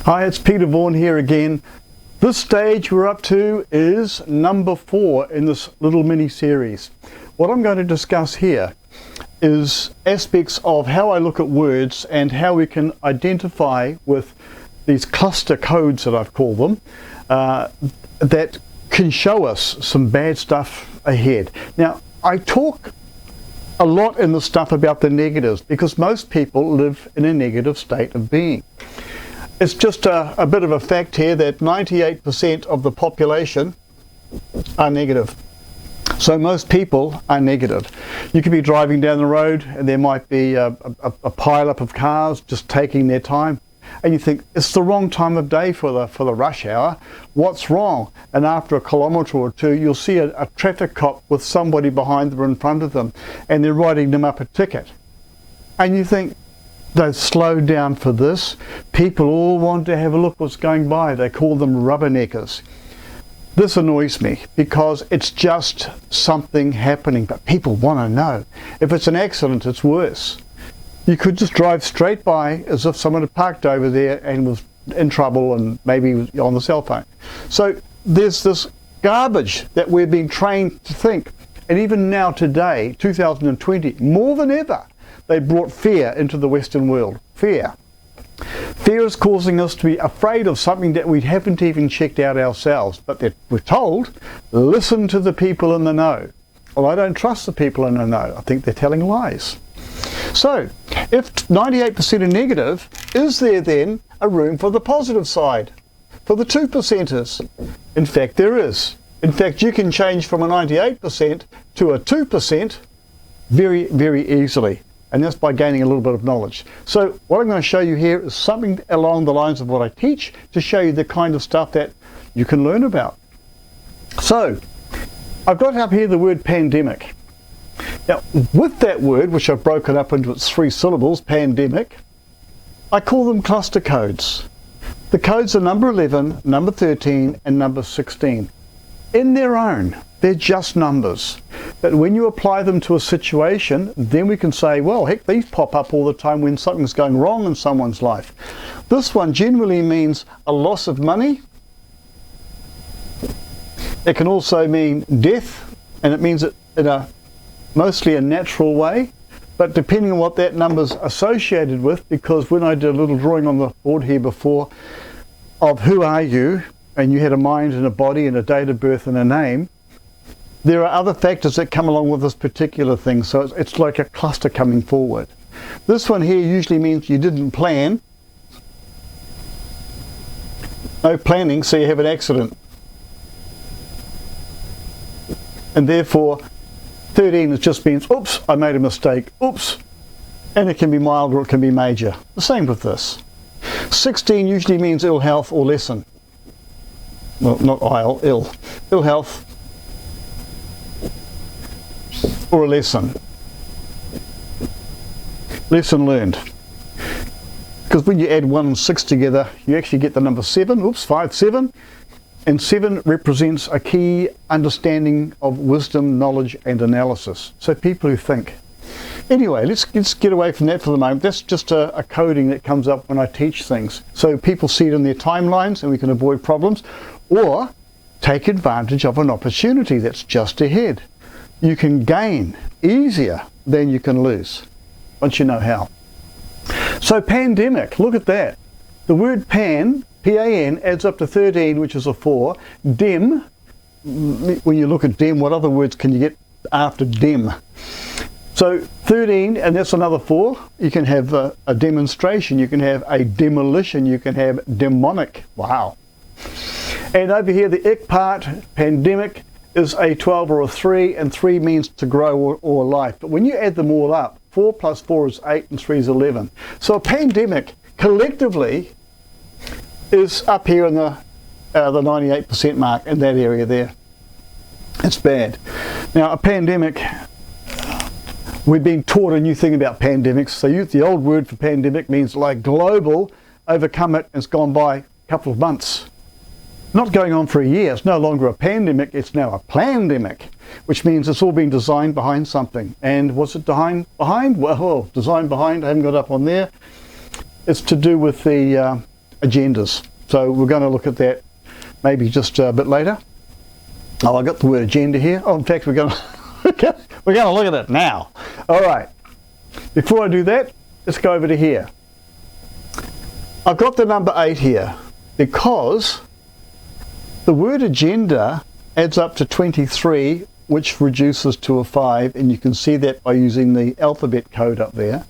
Hi, it's Peter Vaughan here again. This stage we're up to is number 4 in this little mini series. What I'm going to discuss here is aspects of how I look at words and how we can identify with these cluster codes that I've called them that can show us some bad stuff ahead. Now, I talk a lot in the stuff about the negatives because most people live in a negative state of being. It's just a bit of a fact here that 98% of the population are negative. So most people are negative. You could be driving down the road and there might be a pile-up of cars just taking their time. And you think, it's the wrong time of day for the rush hour. What's wrong? And after a kilometre or two, you'll see a traffic cop with somebody behind them or in front of them, and they're writing them up a ticket. And you think, they've slowed down for this. People all want to have a look what's going by. They call them rubberneckers. This annoys me because it's just something happening, but people want to know. If it's an accident, it's worse. You could just drive straight by as if someone had parked over there and was in trouble and maybe was on the cell phone. So there's this garbage that we're being trained to think. And even now today, 2020, more than ever, they brought fear into the Western world. Fear. Fear is causing us to be afraid of something that we haven't even checked out ourselves. But we're told, listen to the people in the know. Well, I don't trust the people in the know. I think they're telling lies. So, if 98% are negative, is there then a room for the positive side? For the 2%ers? In fact, there is. In fact, you can change from a 98% to a 2% very, very easily. And that's by gaining a little bit of knowledge. So what I'm going to show you here is something along the lines of what I teach to show you the kind of stuff that you can learn about. So I've got up here the word pandemic. Now with that word, which I've broken up into its 3 syllables, pandemic, I call them cluster codes. The codes are number 11, number 13 and number 16. In their own, they're just numbers. But when you apply them to a situation, then we can say, well, heck, these pop up all the time when something's going wrong in someone's life. This one generally means a loss of money. It can also mean death, and it means it in mostly a natural way. But depending on what that number's associated with, because when I did a little drawing on the board here before of who are you, and you had a mind and a body and a date of birth and a name, there are other factors that come along with this particular thing, so it's like a cluster coming forward. This one here usually means you didn't plan. No planning, so you have an accident. And therefore, 13 just means, oops, I made a mistake, oops. And it can be mild or it can be major. The same with this. 16 usually means ill health or lesson. Well, not ill. Ill health. Or a lesson. Lesson learned. Because when you add 1 and 6 together, you actually get the number 7. Oops, 5, 7. And 7 represents a key understanding of wisdom, knowledge and analysis. So people who think. Anyway, let's get away from that for the moment. That's just a coding that comes up when I teach things. So people see it in their timelines and we can avoid problems. Or take advantage of an opportunity that's just ahead. You can gain easier than you can lose, once you know how. So pandemic, look at that. The word pan, P-A-N, adds up to 13, which is a 4. Dem, when you look at dem, what other words can you get after dem? So 13, and that's another 4. You can have a demonstration, you can have a demolition, you can have demonic. Wow. And over here, the ick part, pandemic, is a 12 or a 3, and 3 means to grow or life. But when you add them all up, 4 plus 4 is 8 and 3 is 11. So a pandemic collectively is up here in the 98% mark in that area there. It's bad. Now a pandemic, we've been taught a new thing about pandemics. So the old word for pandemic means like global, overcome it, and it's gone by a couple of months. Not going on for a year. It's no longer a pandemic, it's now a plandemic, which means it's all been designed behind something. And what's it behind? Well, designed behind, I haven't got up on there. It's to do with the agendas. So we're going to look at that maybe just a bit later. Oh, I got the word agenda here. Oh, in fact, we're going to we're going to look at it now. All right. Before I do that, let's go over to here. I've got the number 8 here because the word agenda adds up to 23, which reduces to a 5, and you can see that by using the alphabet code up there.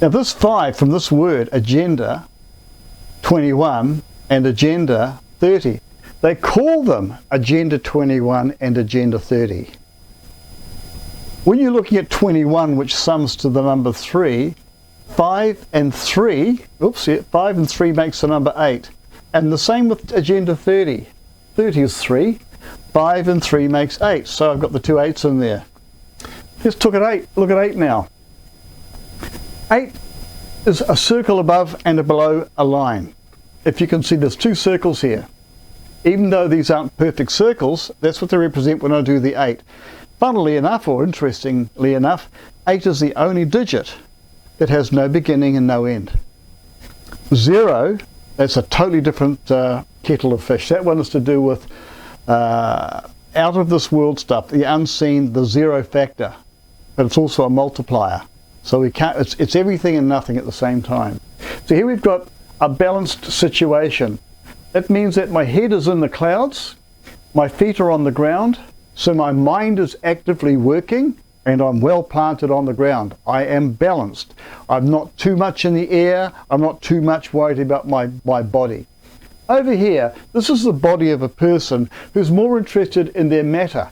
Now this 5 from this word, agenda 21 and agenda 30, they call them agenda 21 and agenda 30. When you're looking at 21, which sums to the number 3, 5 and 3 makes the number 8. And the same with agenda 30. 30 is 3, 5 and 3 makes 8. So I've got the two 8s in there. Let's look at 8. Look at 8 now. 8 is a circle above and below a line. If you can see, there's two circles here. Even though these aren't perfect circles, that's what they represent when I do the 8. Funnily enough, or interestingly enough, 8 is the only digit that has no beginning and no end. 0, that's a totally different kettle of fish. That one is to do with out of this world stuff, the unseen, the 0 factor. But it's also a multiplier. So we can't, it's everything and nothing at the same time. So here we've got a balanced situation. That means that my head is in the clouds, my feet are on the ground, so my mind is actively working, and I'm well planted on the ground. I am balanced. I'm not too much in the air. I'm not too much worried about my body. Over here, this is the body of a person who's more interested in their matter,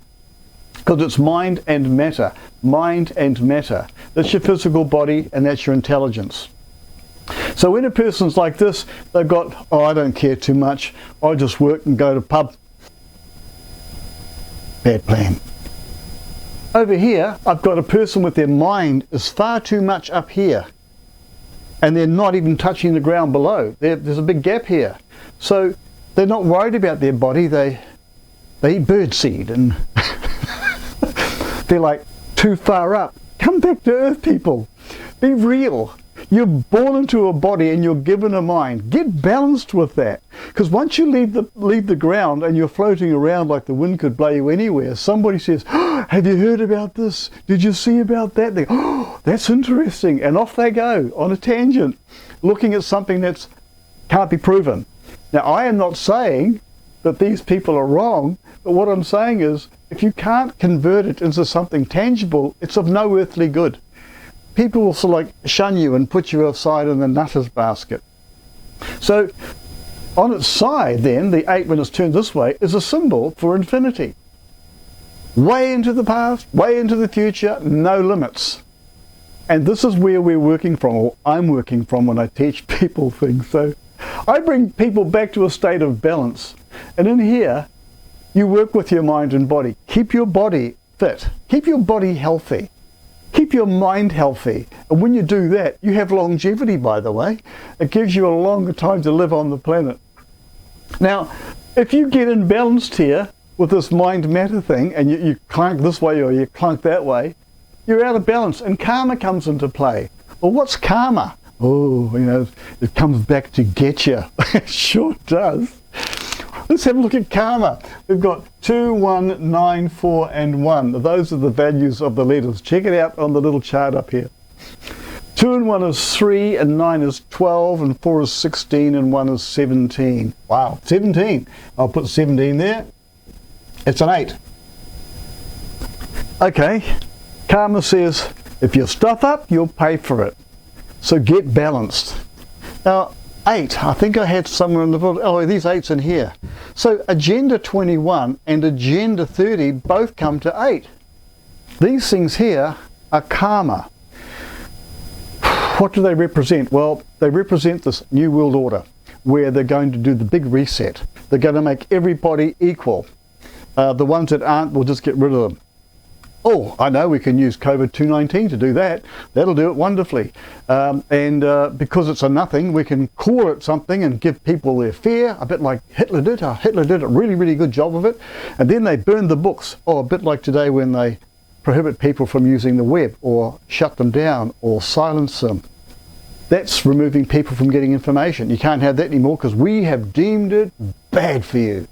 because it's mind and matter. Mind and matter. That's your physical body, and that's your intelligence. So when a person's like this, they've got, oh, I don't care too much. I just work and go to pub. Bad plan. Over here, I've got a person with their mind is far too much up here, and they're not even touching the ground below. There's a big gap here. So they're not worried about their body. They eat birdseed, and they're like too far up. Come back to earth, people. Be real. You're born into a body and you're given a mind. Get balanced with that. Because once you leave the ground and you're floating around like the wind could blow you anywhere, somebody says, oh, have you heard about this? Did you see about that? They go, oh, that's interesting. And off they go on a tangent, looking at something that can't be proven. Now, I am not saying that these people are wrong, but what I'm saying is, if you can't convert it into something tangible, it's of no earthly good. People will sort of like shun you and put you aside in the nutter's basket. So on its side then, the 8 when it's turned this way is a symbol for infinity. Way into the past, way into the future, no limits. And this is where we're working from, or I'm working from when I teach people things. So I bring people back to a state of balance. And in here, you work with your mind and body. Keep your body fit. Keep your body healthy. Keep your mind healthy. And when you do that, you have longevity, by the way. It gives you a longer time to live on the planet. Now, if you get imbalanced here with this mind-matter thing, and you clunk this way or you clunk that way, you're out of balance, and karma comes into play. Well, what's karma? Oh, you know, it comes back to get you. It sure does. Let's have a look at karma. We've got 2, 1, 9, 4, and 1. Those are the values of the letters. Check it out on the little chart up here. 2 and 1 is 3, and 9 is 12, and 4 is 16, and 1 is 17. Wow, 17. I'll put 17 there. It's an 8. Okay, karma says, if you stuff up, you'll pay for it. So get balanced. Now, 8, I think I had somewhere in the book, oh, these 8's in here. So Agenda 21 and Agenda 30 both come to 8. These things here are karma. What do they represent? Well, they represent this new world order where they're going to do the big reset. They're going to make everybody equal. The ones that aren't, we'll just get rid of them. Oh, I know we can use COVID-219 to do that. That'll do it wonderfully. Because it's a nothing, we can call it something and give people their fear, a bit like Hitler did. Hitler did a really, really good job of it. And then they burned the books. Oh, a bit like today when they prohibit people from using the web or shut them down or silence them. That's removing people from getting information. You can't have that anymore because we have deemed it bad for you.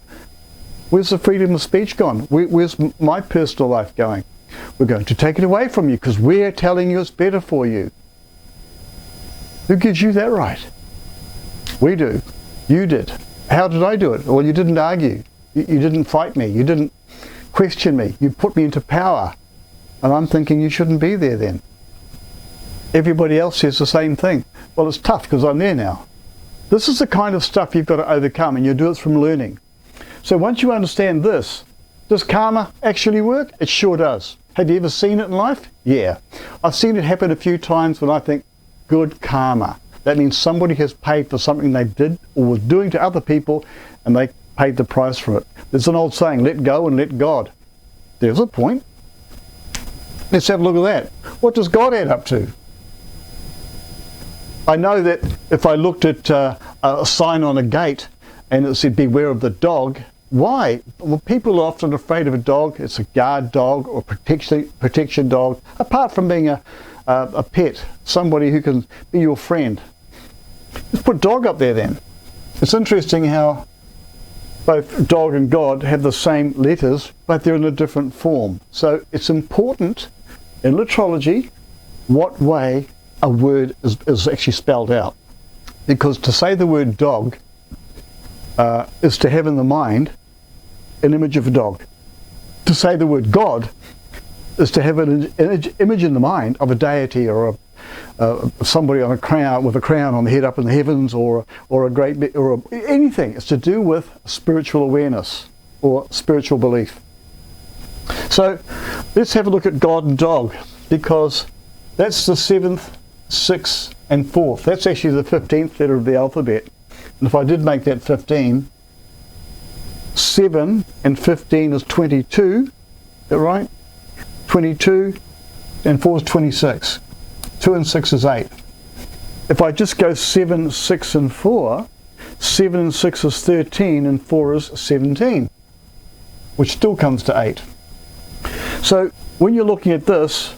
Where's the freedom of speech gone? Where's my personal life going? We're going to take it away from you because we're telling you it's better for you. Who gives you that right? We do. You did. How did I do it? Well, you didn't argue. You didn't fight me. You didn't question me. You put me into power. And I'm thinking you shouldn't be there then. Everybody else says the same thing. Well, it's tough because I'm there now. This is the kind of stuff you've got to overcome, and you do it from learning. So once you understand this, does karma actually work? It sure does. Have you ever seen it in life? Yeah. I've seen it happen a few times when I think, good karma. That means somebody has paid for something they did or was doing to other people, and they paid the price for it. There's an old saying, let go and let God. There's a point. Let's have a look at that. What does God add up to? I know that if I looked at a sign on a gate and it said beware of the dog, why? Well, people are often afraid of a dog. It's a guard dog or protection dog, apart from being a pet, somebody who can be your friend. Let's put dog up there then. It's interesting how both dog and God have the same letters, but they're in a different form. So it's important in Lettrology what way a word is actually spelled out. Because to say the word dog is to have in the mind an image of a dog. To say the word God is to have an image in the mind of a deity or somebody on a crown with a crown on the head up in the heavens, or anything. It's to do with spiritual awareness or spiritual belief. So let's have a look at God and dog, because that's the 7th, 6th and 4th. That's actually the 15th letter of the alphabet. And if I did make that 15, 7 and 15 is 22. Is that right? 22 and 4 is 26. 2 and 6 is 8. If I just go 7, 6 and 4, 7 and 6 is 13 and 4 is 17, which still comes to 8. So when you're looking at this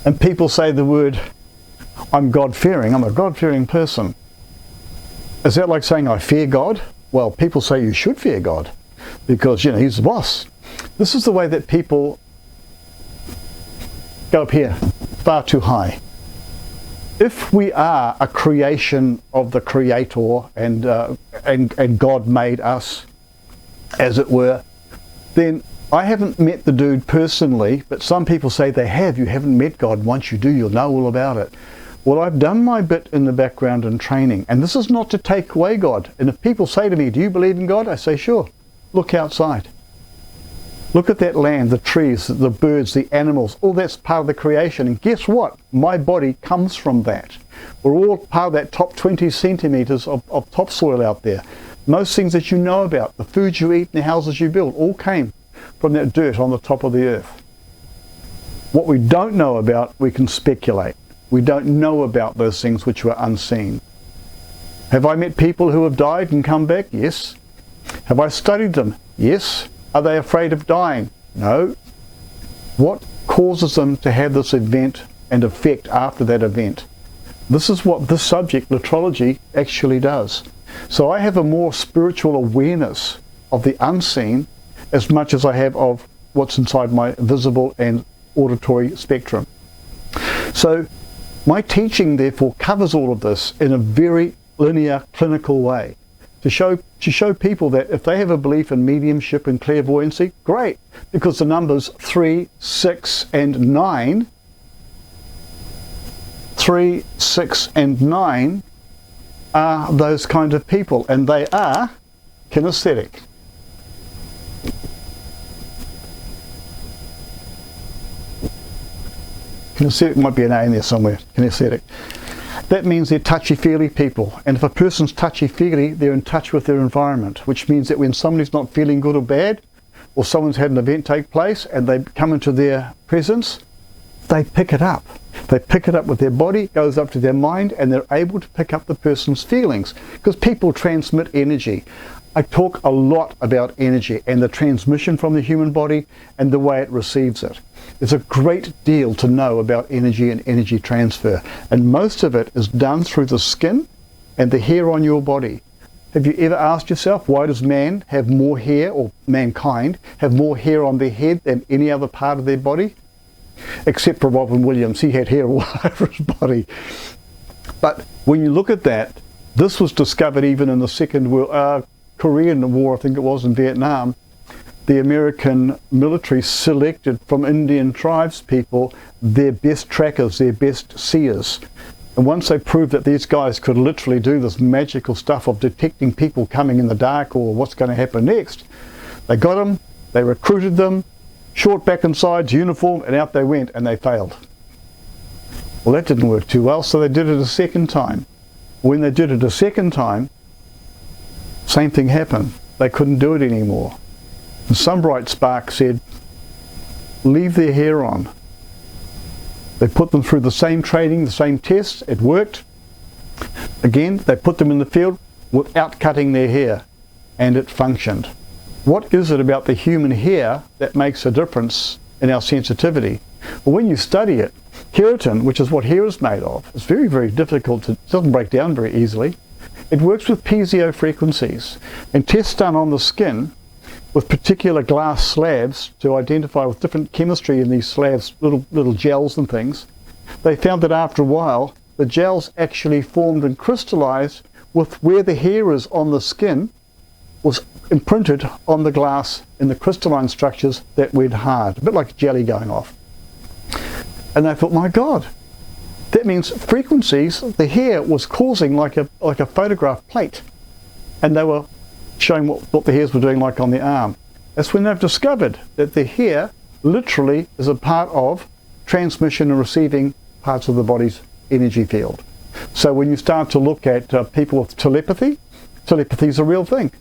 and people say the word, I'm God-fearing, I'm a God-fearing person, is that like saying I fear God? Well, people say you should fear God because, you know, he's the boss. This is the way that people go up here, far too high. If we are a creation of the Creator and God made us, as it were, then I haven't met the dude personally, but some people say they have. You haven't met God. Once you do, you'll know all about it. Well, I've done my bit in the background and training, and this is not to take away God. And if people say to me, do you believe in God? I say, sure. Look outside. Look at that land, the trees, the birds, the animals, all that's part of the creation. And guess what? My body comes from that. We're all part of that top 20 centimeters of topsoil out there. Most things that you know about, the foods you eat and the houses you build, all came from that dirt on the top of the earth. What we don't know about, we can speculate. We don't know about those things which were unseen. Have I met people who have died and come back? Yes. Have I studied them? Yes. Are they afraid of dying? No. What causes them to have this event and effect after that event? This is what this subject, Lettrology, actually does. So I have a more spiritual awareness of the unseen as much as I have of what's inside my visible and auditory spectrum. So my teaching therefore covers all of this in a very linear, clinical way to show people that if they have a belief in mediumship and clairvoyancy, great, because the numbers 3, 6 and 9, 3, 6 and 9 are those kind of people, and they are kinesthetic. Kinesthetic might be an A in there somewhere, kinesthetic. That means they're touchy-feely people, and if a person's touchy-feely, they're in touch with their environment, which means that when somebody's not feeling good or bad, or someone's had an event take place and they come into their presence, they pick it up. They pick it up with their body, it goes up to their mind, and they're able to pick up the person's feelings, because people transmit energy. I talk a lot about energy and the transmission from the human body and the way it receives it. There's a great deal to know about energy and energy transfer, and most of it is done through the skin and the hair on your body. Have you ever asked yourself, why does man have more hair, or mankind have more hair on their head than any other part of their body? Except for Robin Williams, he had hair all over his body. But when you look at that, this was discovered even in the Korean War, I think it was, in Vietnam. The American military selected from Indian tribes people their best trackers, their best seers. And once they proved that these guys could literally do this magical stuff of detecting people coming in the dark or what's going to happen next, they got them, they recruited them, short back and sides, uniform, and out they went, and they failed. Well, that didn't work too well, so they did it a second time. When they did it a second time, same thing happened. They couldn't do it anymore. And some bright spark said, leave their hair on. They put them through the same training, the same tests, it worked. Again, they put them in the field without cutting their hair, and it functioned. What is it about the human hair that makes a difference in our sensitivity? Well, when you study it, keratin, which is what hair is made of, is very, very difficult to, it doesn't break down very easily. It works with piezo frequencies, and tests done on the skin with particular glass slabs to identify with different chemistry in these slabs, little gels and things. They found that after a while, the gels actually formed and crystallized with where the hair is on the skin was imprinted on the glass in the crystalline structures that went hard, a bit like jelly going off. And they thought, my God, that means frequencies the hair was causing like a photograph plate, and they were showing what the hairs were doing like on the arm. That's when they've discovered that the hair literally is a part of transmission and receiving parts of the body's energy field. So when you start to look at people with telepathy, telepathy is a real thing.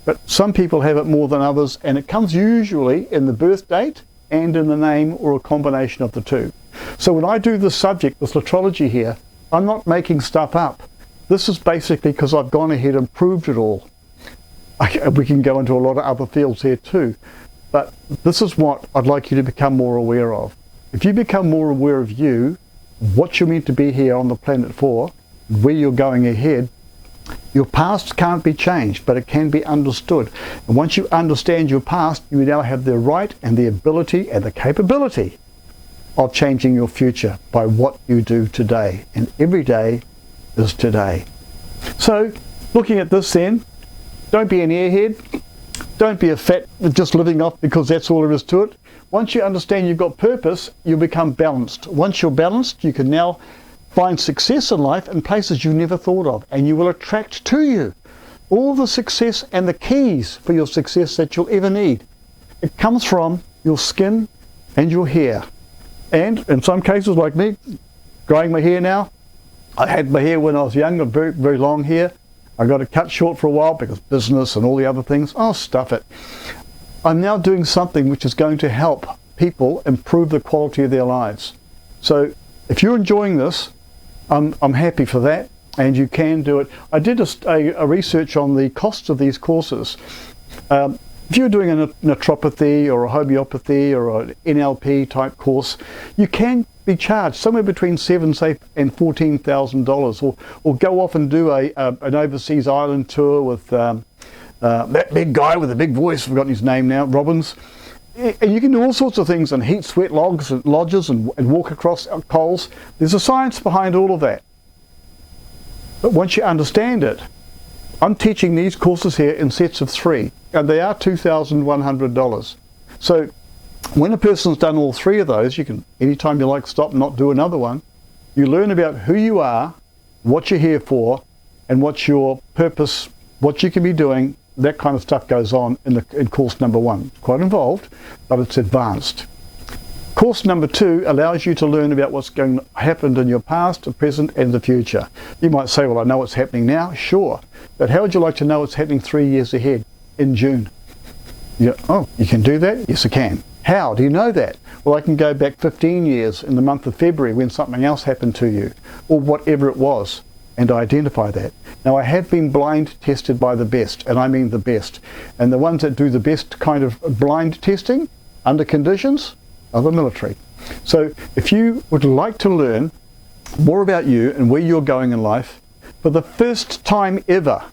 But some people have it more than others, and it comes usually in the birth date and in the name, or a combination of the two. So when I do this subject, this Lettrology here, I'm not making stuff up. This is basically because I've gone ahead and proved it all. We can go into a lot of other fields here too, but this is what I'd like you to become more aware of. If you become more aware of you, what you're meant to be here on the planet for, where you're going ahead, your past can't be changed, but it can be understood. And once you understand your past, you now have the right and the ability and the capability of changing your future by what you do today. And every day is today. So, looking at this then, don't be an airhead. Don't be a fat just living off because that's all there is to it. Once you understand you've got purpose, you become balanced. Once you're balanced, you can now find success in life in places you never thought of, and you will attract to you all the success and the keys for your success that you'll ever need. It comes from your skin and your hair. And in some cases, like me, growing my hair now, I had my hair when I was younger, very, very long hair. I got it cut short for a while because business and all the other things. Oh, stuff it. I'm now doing something which is going to help people improve the quality of their lives. So if you're enjoying this, I'm happy for that, and you can do it. I did a research on the costs of these courses. If you're doing a naturopathy or a homeopathy or an NLP type course, you can be charged somewhere between $7,000 and $14,000, or go off and do an overseas island tour with that big guy with the big voice, I've forgotten his name now, Robbins. And you can do all sorts of things and heat sweat lodges and walk across coals. There's a science behind all of that. But once you understand it, I'm teaching these courses here in sets of 3, and they are $2,100. So when a person's done all 3 of those, you can, anytime you like, stop and not do another one. You learn about who you are, what you're here for, and what's your purpose, what you can be doing. That kind of stuff goes on in course number 1. Quite involved, but it's advanced. Course number 2 allows you to learn about what's happened in your past, the present, and the future. You might say, well, I know what's happening now. Sure. But how would you like to know what's happening 3 years ahead in June? Oh, you can do that? Yes, I can. How do you know that? Well, I can go back 15 years in the month of February when something else happened to you, or whatever it was. and identify that. Now, I have been blind tested by the best, and I mean the best. And the ones that do the best kind of blind testing under conditions are the military. So if you would like to learn more about you and where you're going in life, for the first time ever,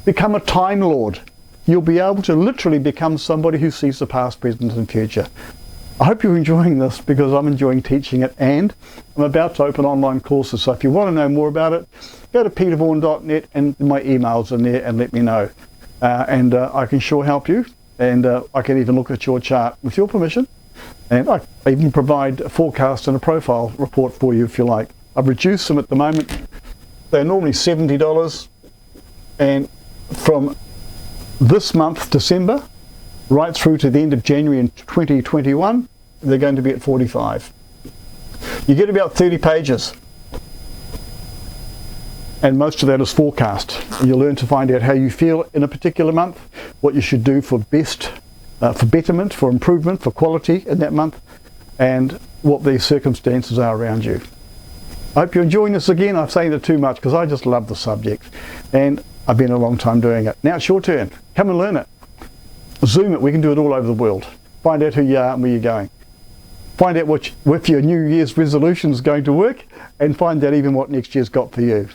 become a Time Lord. You'll be able to literally become somebody who sees the past, present and future. I hope you're enjoying this, because I'm enjoying teaching it, and I'm about to open online courses. So if you want to know more about it, go to petervaughan.net, and my email's in there, and let me know. I can sure help you, and I can even look at your chart with your permission. And I even provide a forecast and a profile report for you if you like. I've reduced them at the moment. They're normally $70, and from this month, December, right through to the end of January in 2021, they're going to be at $45. You get about 30 pages, and most of that is forecast. You'll learn to find out how you feel in a particular month, what you should do for betterment, for improvement, for quality in that month, and what the circumstances are around you. I hope you're enjoying this again. I'm saying it too much because I just love the subject, and I've been a long time doing it. Now it's your turn. Come and learn it. Zoom it. We can do it all over the world. Find out who you are and where you're going. Find out if your New Year's resolution is going to work, and find out even what next year's got for you.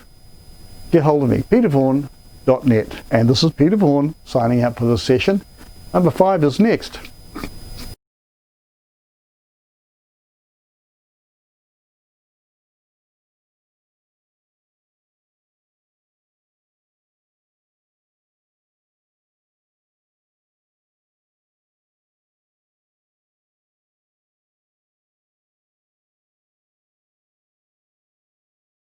Get hold of me, petervaughan.net. And this is Peter Vaughan signing out for this session. Number 5 is next.